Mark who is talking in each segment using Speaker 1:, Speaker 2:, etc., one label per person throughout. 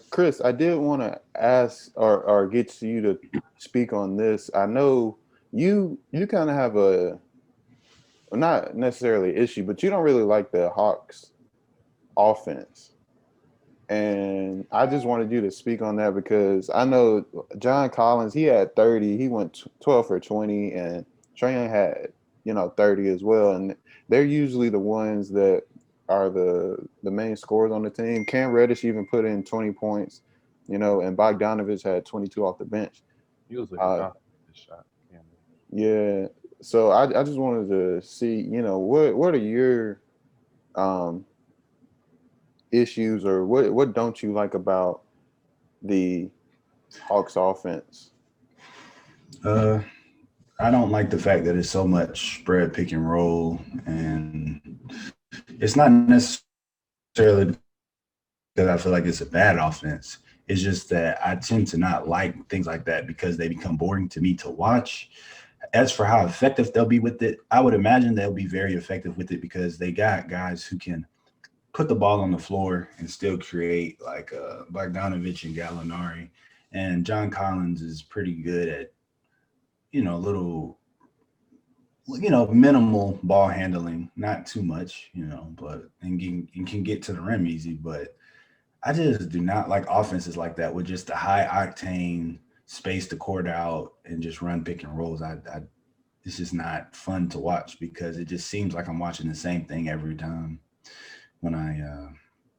Speaker 1: Chris, I did want to ask or get you to speak on this. I know you kind of have a well, not necessarily issue, but you don't really like the Hawks offense. And I just wanted you to speak on that because I know John Collins, he had 30, he went 12 for 20, and Trae Young had, 30 as well. And they're usually the ones that are the main scorers on the team. Cam Reddish even put in 20 points, and Bogdanovich had 22 off the bench.
Speaker 2: He was looking
Speaker 1: Uh,
Speaker 2: confident with this shot. Cameron.
Speaker 1: yeah. So I just wanted to see, what are your um, issues or what don't you like about the Hawks offense?
Speaker 3: Uh, I don't like the fact that it's so much spread pick and roll, and it's not necessarily because I feel like it's a bad offense. It's just that I tend to not like things like that because they become boring to me to watch. As for how effective they'll be with it, I would imagine they'll be very effective with it because they got guys who can put the ball on the floor and still create like Bogdanovich and Gallinari. And John Collins is pretty good at, little, minimal ball handling, not too much, but and can get to the rim easy. But I just do not like offenses like that with just the high octane space the court out and just run pick and rolls. I It's just not fun to watch because it just seems like I'm watching the same thing every time when I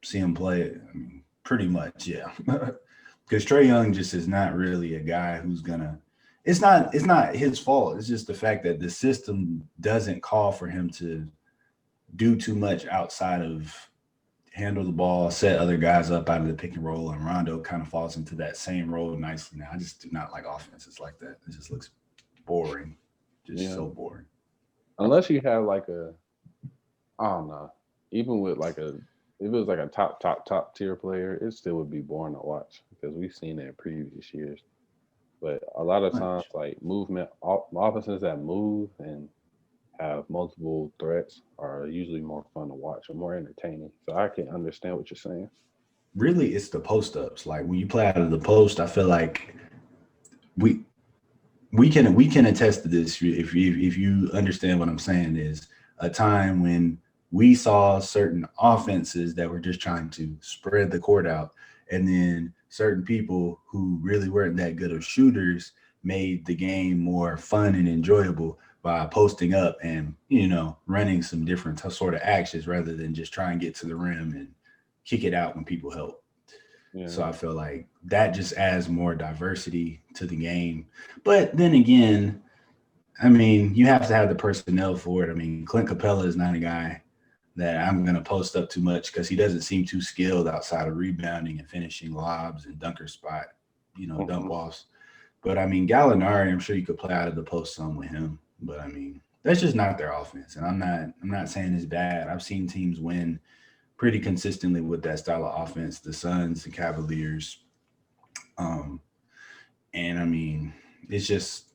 Speaker 3: see him play. I mean, pretty much, yeah. Because Trey Young just is not really a guy who's gonna. It's not his fault. It's just the fact that the system doesn't call for him to do too much outside of handle the ball, set other guys up out of the pick and roll, and Rondo kind of falls into that same role nicely now. I just do not like offenses like that. It just looks boring, just
Speaker 2: Yeah.
Speaker 3: so boring.
Speaker 2: Unless you have like I don't know. Even with like if it was like a top tier player, it still would be boring to watch because we've seen it in previous years. But a lot of times,
Speaker 3: Much.
Speaker 2: like offenses that move and have multiple threats are usually more fun to watch and more entertaining. So I can understand what you're saying.
Speaker 3: Really, it's the post ups. Like when you play out of the post, I feel like we we can attest to this if you understand what I'm saying is a time when we saw certain offenses that were just trying to spread the court out, and then certain people who really weren't that good of shooters made the game more fun and enjoyable by posting up and running some different sort of actions rather than just try and get to the rim and kick it out when people help.
Speaker 2: Yeah.
Speaker 3: So I feel like that just adds more diversity to the game. But then again, I mean, you have to have the personnel for it. I mean, Clint Capella is not a guy that I'm going to post up too much because he doesn't seem too skilled outside of rebounding and finishing lobs and dunker spot, dump
Speaker 1: Hmm.
Speaker 3: offs. But I mean, Gallinari, I'm sure you could play out of the post some with him. But I mean, that's just not their offense. And I'm not saying it's bad. I've seen teams win pretty consistently with that style of offense. The Suns, the Cavaliers, um, and I mean, it's just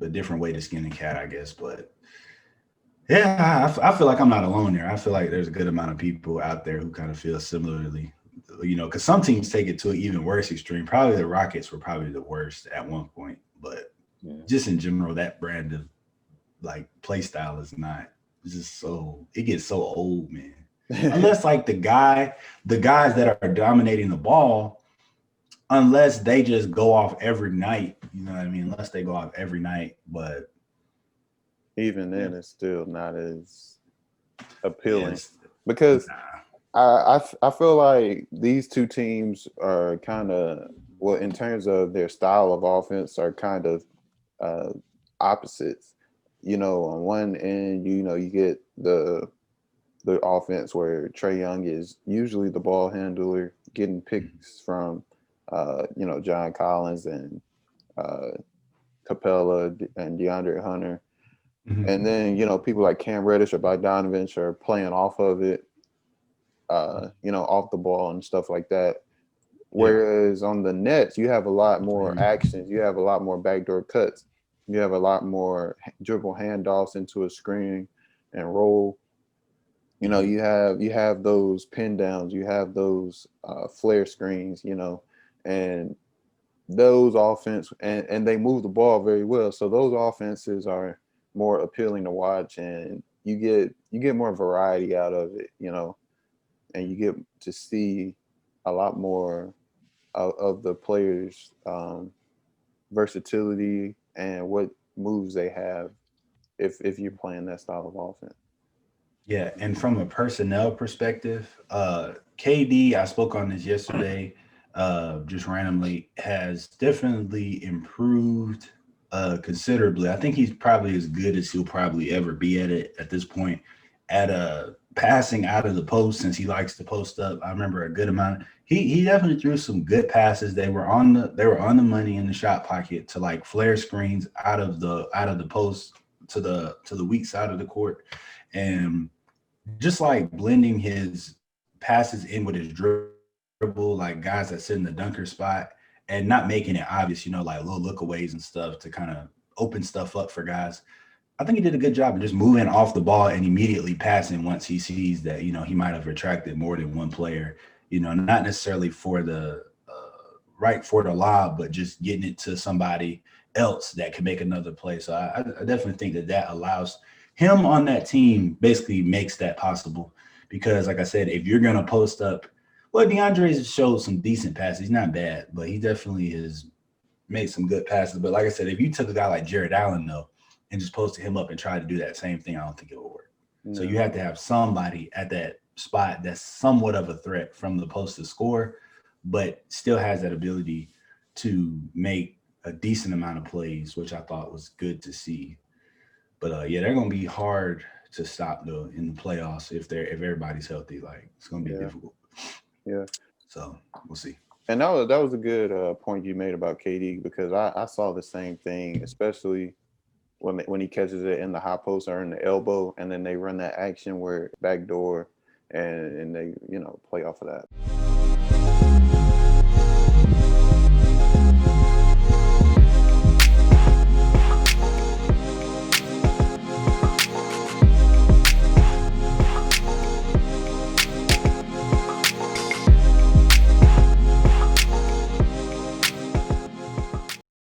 Speaker 3: a different way to skin a cat, I guess. But yeah, I feel like I'm not alone there. I feel like there's a good amount of people out there who kind of feel similarly. Because some teams take it to an even worse extreme. Probably the Rockets were probably the worst at one point, but
Speaker 2: Yeah.
Speaker 3: just in general, that brand of like play style is not. It's just so it gets so old, man. Unless like the guys that are dominating the ball, unless they just go off every night, you know what I mean? Unless they go off every night, but
Speaker 1: Even
Speaker 2: Yeah.
Speaker 1: then, it's still not as appealing
Speaker 3: yes,
Speaker 1: because
Speaker 3: nah.
Speaker 1: I feel like these two teams are kind of well in terms of their style of offense are kind of uh, opposites. On one end, you get the offense where Trey Young is usually the ball handler, getting picks from John Collins and uh, Capella and DeAndre Hunter. And
Speaker 3: Mhm.
Speaker 1: then, people like Cam Reddish or Bogdanovich are playing off of it, off the ball and stuff like that.
Speaker 3: Yeah,
Speaker 1: Whereas on the Nets, you have a lot
Speaker 3: I
Speaker 1: more
Speaker 3: agree.
Speaker 1: actions. You have a lot more backdoor cuts. You have a lot more dribble handoffs into a screen and roll. You know, you have those pin downs, you have those flare screens, you know, and those offense and they move the ball very well. So those offenses are more appealing to watch, and you get more variety out of it, you know, and you get to see a lot more of the players' versatility and what moves they have if you're playing that style of offense.
Speaker 3: Yeah, and from a personnel perspective, KD, I spoke on this yesterday, just randomly, has definitely improved considerably. I think he's probably as good as he'll probably ever be at it at this point, at passing out of the post since he likes to post up. I remember a good amount. He definitely threw some good passes. They were on the money in the shot pocket to like flare screens out of the post to the weak side of the court, and just like blending his passes in with his dribble, like guys that sit in the dunker spot and not making it obvious, like little lookaways and stuff to kind of open stuff up for guys. I think he did a good job of just moving off the ball and immediately passing once he sees that, he might have attracted more than one player, not necessarily for the right for the lob, but just getting it to somebody else that can make another play. So I definitely think that allows him on that team, basically makes that possible. Because, like I said, if you're going to post up, well, DeAndre's showed some decent passes. He's not bad, but he definitely has made some good passes. But like I said, if you took a guy like Jared Allen, though, and just posted him up and tried to do that same thing, I don't think it would work. So you
Speaker 1: No.
Speaker 3: have to have somebody at that spot that's somewhat of a threat from the post to score, but still has that ability to make a decent amount of plays, which I thought was good to see. But yeah, they're gonna be hard to stop though in the playoffs if everybody's healthy. Like it's gonna be
Speaker 1: Yeah.
Speaker 3: difficult.
Speaker 1: Yeah.
Speaker 3: So we'll see.
Speaker 1: And that was a good point you made about KD, because I saw the same thing, especially when he catches it in the high post or in the elbow, and then they run that action where backdoor, and they play off of that.